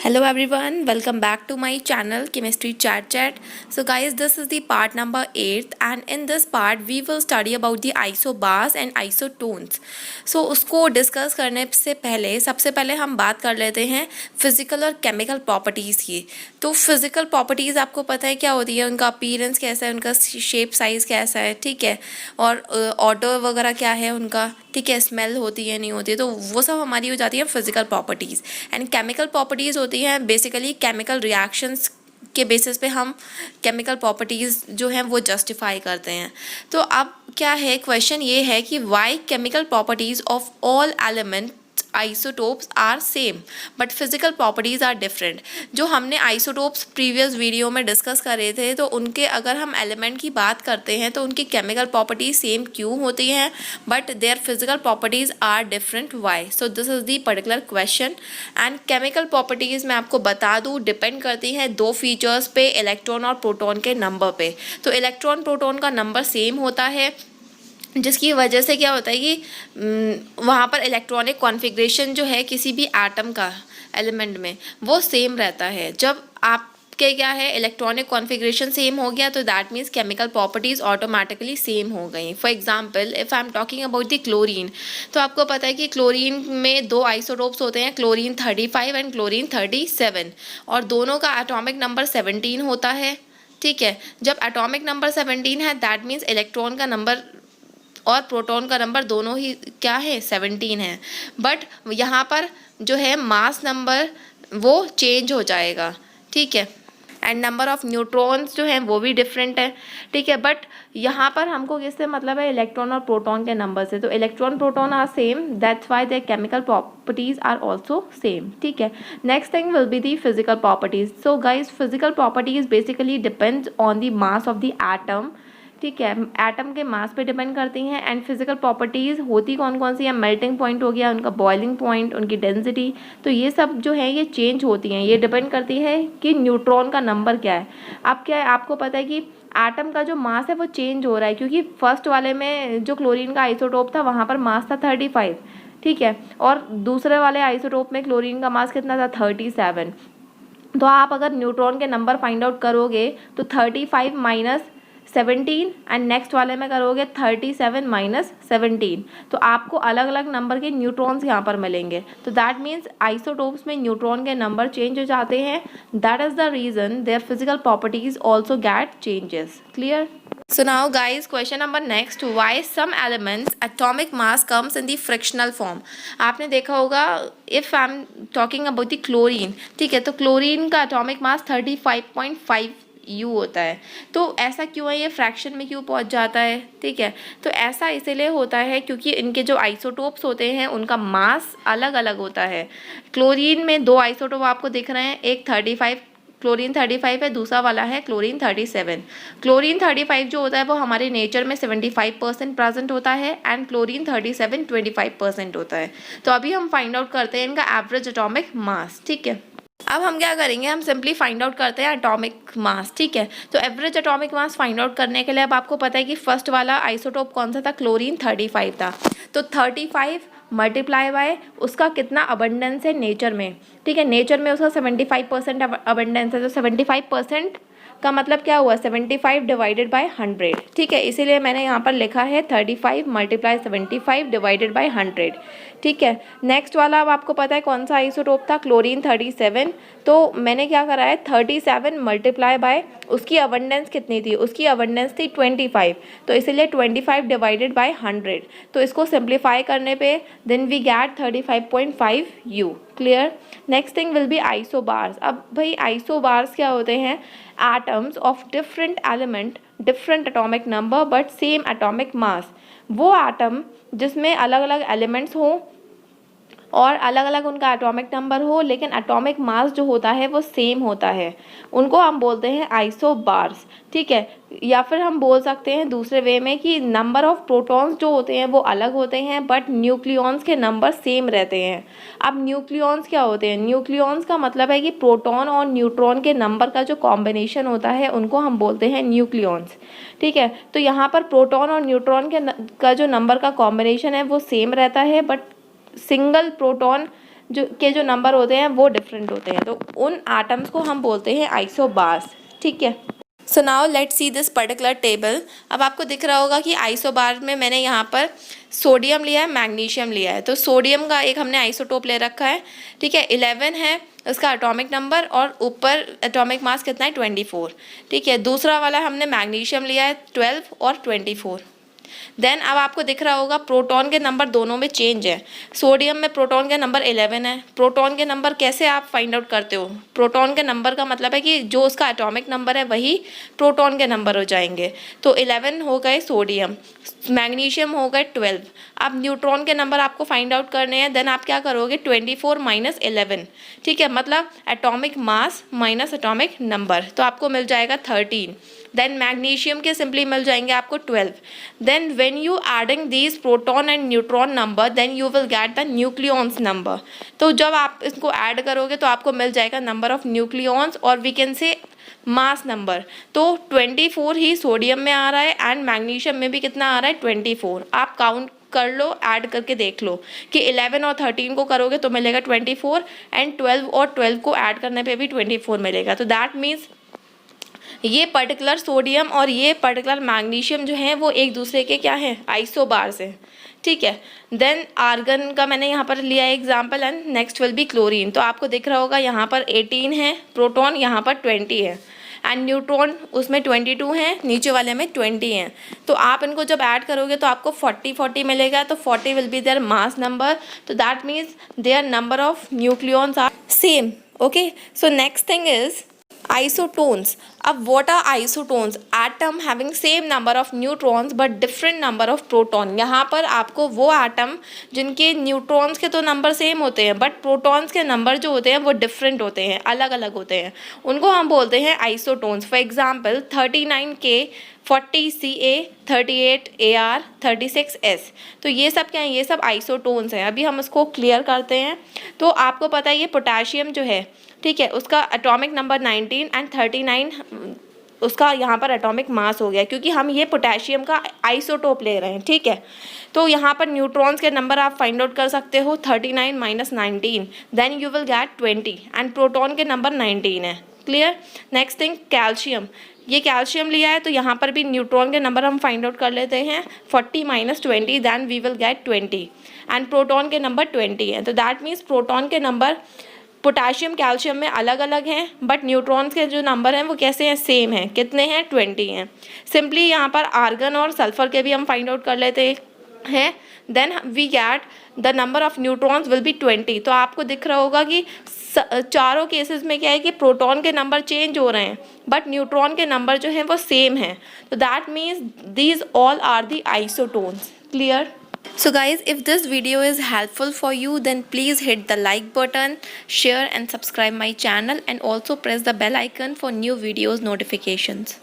Hello everyone, welcome back to my channel Chemistry Chat Chat. So guys, this is the part number 8 and in this part we will study about the isobars and isotones. So उसको discuss करने से पहले सबसे पहले हम बात कर लेते हैं फिजिकल और केमिकल प्रॉपर्टीज़ की। तो फिजिकल प्रॉपर्टीज़ आपको पता है क्या होती है, उनका अपीयरेंस कैसा है, उनका शेप साइज़ कैसा है, ठीक है, और ऑडर वगैरह क्या है उनका, ठीक है, स्मेल होती है नहीं होती है, तो वो सब हमारी हो जाती है physical properties. And chemical properties होती हैं बेसिकली केमिकल रिएक्शंस के बेसिस पे हम केमिकल प्रॉपर्टीज़ जो हैं वो जस्टिफाई करते हैं। तो अब क्या है, क्वेश्चन ये है कि why chemical properties of all element isotopes are same but physical properties are different. जो हमने आइसोटोप्स प्रीवियस वीडियो में डिस्कस करे थे, तो उनके अगर हम एलिमेंट की बात करते हैं तो उनकी केमिकल प्रॉपर्टीज सेम क्यों होती हैं but their physical properties are different, why? So this is the particular question. And chemical properties मैं आपको बता दूँ डिपेंड करती हैं दो फीचर्स पे, इलेक्ट्रॉन और प्रोटॉन के नंबर पे। तो इलेक्ट्रॉन प्रोटॉन का नंबर सेम होता है, जिसकी वजह से क्या होता है कि वहाँ पर इलेक्ट्रॉनिक कॉन्फ़िगरेशन जो है किसी भी एटम का एलिमेंट में वो सेम रहता है। जब आपके क्या है इलेक्ट्रॉनिक कॉन्फ़िगरेशन सेम हो गया तो that means chemical properties automatically same हो गई। For example if I am talking about the chlorine, तो आपको पता है कि क्लोरीन में दो आइसोटोप्स होते हैं, क्लोरीन 35 एंड क्लोरीन 37, और दोनों का एटॉमिक नंबर 17 होता है, ठीक है। जब एटॉमिक नंबर 17 है दैट मीन्स इलेक्ट्रॉन का नंबर और प्रोटॉन का नंबर दोनों ही क्या है 17 है, बट यहाँ पर जो है मास नंबर वो चेंज हो जाएगा, ठीक है, एंड नंबर ऑफ न्यूट्रॉन्स जो हैं वो भी डिफरेंट है, ठीक है। बट यहाँ पर हमको किससे मतलब है, इलेक्ट्रॉन और प्रोटॉन के नंबर से। तो electron proton are same, that's why their chemical properties are also same, ठीक है। Next thing will be the physical properties. So guys physical properties basically depends on the mass of the atom, ठीक है, atom के मास पे depend करती हैं। And physical properties होती कौन कौन सी है, मेल्टिंग पॉइंट हो गया, उनका बॉइलिंग पॉइंट, उनकी डेंसिटी, तो ये सब जो है ये चेंज होती हैं। ये डिपेंड करती है कि न्यूट्रॉन का नंबर क्या है। अब क्या है, आपको पता है कि एटम का जो मास है वो चेंज हो रहा है, क्योंकि फर्स्ट वाले में जो क्लोरीन का आइसोटोप था वहाँ पर मास था 35, ठीक है, और दूसरे वाले आइसोटोप में क्लोरीन का मास कितना था 37। तो आप अगर न्यूट्रॉन के नंबर फाइंड आउट करोगे तो 35 माइनस 17 एंड नेक्स्ट वाले में करोगे 37 माइनस 17, तो आपको अलग अलग नंबर के न्यूट्रॉन्स यहाँ पर मिलेंगे। तो दैट मीन्स आइसोटोप्स में न्यूट्रॉन के नंबर चेंज हो जाते हैं, that is the reason their physical properties also get changes. Clear? So now guys, question number next, why some elements atomic mass comes in the frictional form? आपने देखा होगा if I'm talking about the chlorine, ठीक है, तो chlorine का atomic mass 35.5 U होता है। तो ऐसा क्यों है, ये फ्रैक्शन में क्यों पहुंच जाता है, ठीक है। तो ऐसा इसलिए होता है क्योंकि इनके जो आइसोटोप्स होते हैं उनका मास अलग अलग होता है। क्लोरीन में दो आइसोटोप आपको दिख रहे हैं, एक 35 क्लोरीन 35 है, दूसरा वाला है क्लोरीन 37। क्लोरीन 35 जो होता है वो हमारे नेचर में 75% प्रेजेंट होता है एंड क्लोरीन 37 25% होता है। तो अभी हम फाइंड आउट करते हैं इनका एवरेज एटॉमिक मास, ठीक है। अब हम क्या करेंगे, हम सिंपली फाइंड आउट करते हैं एटॉमिक मास, ठीक है। तो average atomic mass find out करने के लिए अब आपको पता है कि फर्स्ट वाला आइसोटोप कौन सा था, क्लोरीन 35 था। तो 35 मल्टीप्लाई बाय उसका कितना अबंडेंस है नेचर में, ठीक है, नेचर में उसका 75% अबंडेंस है। तो 75% का मतलब क्या हुआ, 75 डिवाइडेड बाय 100, ठीक है, इसीलिए मैंने यहाँ पर लिखा है 35 मल्टीप्लाई 75 डिवाइडेड बाय 100, ठीक है। नेक्स्ट वाला अब आपको पता है कौन सा आइसोटोप था, क्लोरीन 37। तो मैंने क्या करा है 37 मल्टीप्लाई बाय उसकी अबंडेंस कितनी थी, उसकी अबंडेंस थी 25, तो इसीलिए 25 डिवाइडेड बाय 100। तो इसको सिंप्लीफाई करने पे then we get 35.5 U। Clear? Next thing will be isobars. अब भाई आइसोबार्स क्या होते हैं, atoms of different element, different atomic number but same atomic mass. वो एटम जिसमें अलग अलग एलिमेंट्स हों और अलग अलग उनका एटॉमिक नंबर हो लेकिन एटॉमिक मास जो होता है वो सेम होता है, उनको हम बोलते हैं आइसोबार्स, ठीक है। या फिर हम बोल सकते हैं दूसरे वे में कि नंबर ऑफ प्रोटॉन्स जो होते हैं वो अलग होते हैं बट न्यूक्लियॉन्स के नंबर सेम रहते हैं। अब न्यूक्लियॉन्स क्या होते हैं, न्यूक्लियॉन्स का मतलब है कि प्रोटॉन और न्यूट्रॉन के नंबर का जो कॉम्बिनेशन होता है उनको हम बोलते हैं न्यूक्लियॉन्स, ठीक है। तो यहाँ पर प्रोटॉन और न्यूट्रॉन का जो नंबर का कॉम्बिनेशन है वो सेम रहता है, बट सिंगल प्रोटॉन जो नंबर होते हैं वो डिफरेंट होते हैं, तो उन एटम्स को हम बोलते हैं आइसोबार्स, ठीक है। So now let's see this particular table. अब आपको दिख रहा होगा कि आइसोबार में मैंने यहाँ पर सोडियम लिया है, मैग्नीशियम लिया है। तो सोडियम का एक हमने आइसोटोप ले रखा है, ठीक है, 11 है उसका एटॉमिक नंबर, और ऊपर एटॉमिक मास कितना है 24, ठीक है। दूसरा वाला हमने मैग्नीशियम लिया है 12 और 24। देन अब आपको दिख रहा होगा प्रोटॉन के नंबर दोनों में चेंज है। सोडियम में प्रोटॉन के नंबर 11 है। प्रोटॉन के नंबर कैसे आप फाइंड आउट करते हो? प्रोटॉन के नंबर का मतलब है कि जो उसका एटॉमिक नंबर है वही प्रोटॉन के नंबर हो जाएंगे। तो 11 हो गए सोडियम, मैग्नीशियम हो गए 12। अब न्यूट्रॉन के नंबर आपको फाइंड आउट करने हैं, देन आप क्या करोगे 24 माइनस 11, ठीक है, मतलब atomic mass minus atomic number, तो आपको मिल जाएगा 13। देन मैग्नीशियम के सिंपली मिल जाएंगे आपको 12। Then when you adding these proton and neutron number then you will get the nucleons number. तो जब आप इसको ऐड करोगे तो आपको मिल जाएगा नंबर ऑफ न्यूक्लियॉन्स, और we can say mass number. तो 24 ही सोडियम में आ रहा है एंड मैग्नीशियम में भी कितना आ रहा है 24। आप काउंट कर लो, ऐड करके देख लो कि 11 और 13 को करोगे तो मिलेगा 24, एंड 12 और 12 को ऐड करने पे भी 24 मिलेगा। तो दैट मीन्स ये पर्टिकुलर सोडियम और ये पर्टिकुलर मैग्नीशियम जो है वो एक दूसरे के क्या है, आइसोबार्स हैं, ठीक है। देन आर्गन का मैंने यहाँ पर लिया है example, and next will be chlorine. तो आपको दिख रहा होगा यहाँ पर 18 है प्रोटॉन, यहाँ पर 20 है, एंड न्यूट्रॉन उसमें 22 हैं, नीचे वाले में 20 हैं। तो आप इनको जब ऐड करोगे तो आपको 40 मिलेगा। तो 40 will be their mass number, तो that means their number of nucleons are same, okay. So next thing is isotones. अब what are isotones? Atom having same number of neutrons but different number of proton. यहाँ पर आपको वो atom जिनके neutrons के तो number same होते हैं बट प्रोटॉन्स के नंबर जो होते हैं वो डिफरेंट होते हैं, अलग अलग होते हैं, उनको हम बोलते हैं isotones. For example 39K, 40Ca, 38Ar, 36S। तो ये सब क्या है, ये सब आइसोटोन्स हैं। अभी हम इसको क्लियर करते हैं। तो आपको पता है ये पोटेशियम जो है, ठीक है, उसका एटॉमिक नंबर 19 एंड 39 उसका यहाँ पर एटॉमिक मास हो गया, क्योंकि हम ये पोटेशियम का आइसोटोप ले रहे हैं, ठीक है। तो यहाँ पर न्यूट्रॉन्स के नंबर आप फाइंड आउट कर सकते हो 39 minus 19, then you will get 20, and proton के नंबर 19 है, क्लियर। नेक्स्ट थिंग कैल्शियम, ये कैल्शियम लिया है तो यहाँ पर भी न्यूट्रॉन के नंबर हम फाइंड आउट कर लेते हैं 40 minus 20, then we will get 20, and proton के नंबर 20 है। तो दैट मीन्स प्रोटॉन के नंबर पोटेशियम कैल्शियम में अलग अलग हैं बट न्यूट्रॉन्स के जो नंबर हैं वो कैसे हैं, सेम हैं। कितने हैं, 20 हैं। सिंपली यहाँ पर आर्गन और सल्फर के भी हम फाइंड आउट कर लेते हैं, then we get the number of neutrons will be 20। तो आपको दिख रहा होगा कि चारों केसेस में क्या है कि प्रोटॉन के नंबर चेंज हो रहे हैं बट न्यूट्रॉन के नंबर जो हैं वो सेम हैं। तो that means these all are the isotones, clear. So guys, if this video is helpful for you, then please hit the like button, share and subscribe my channel, and also press the bell icon for new videos notifications.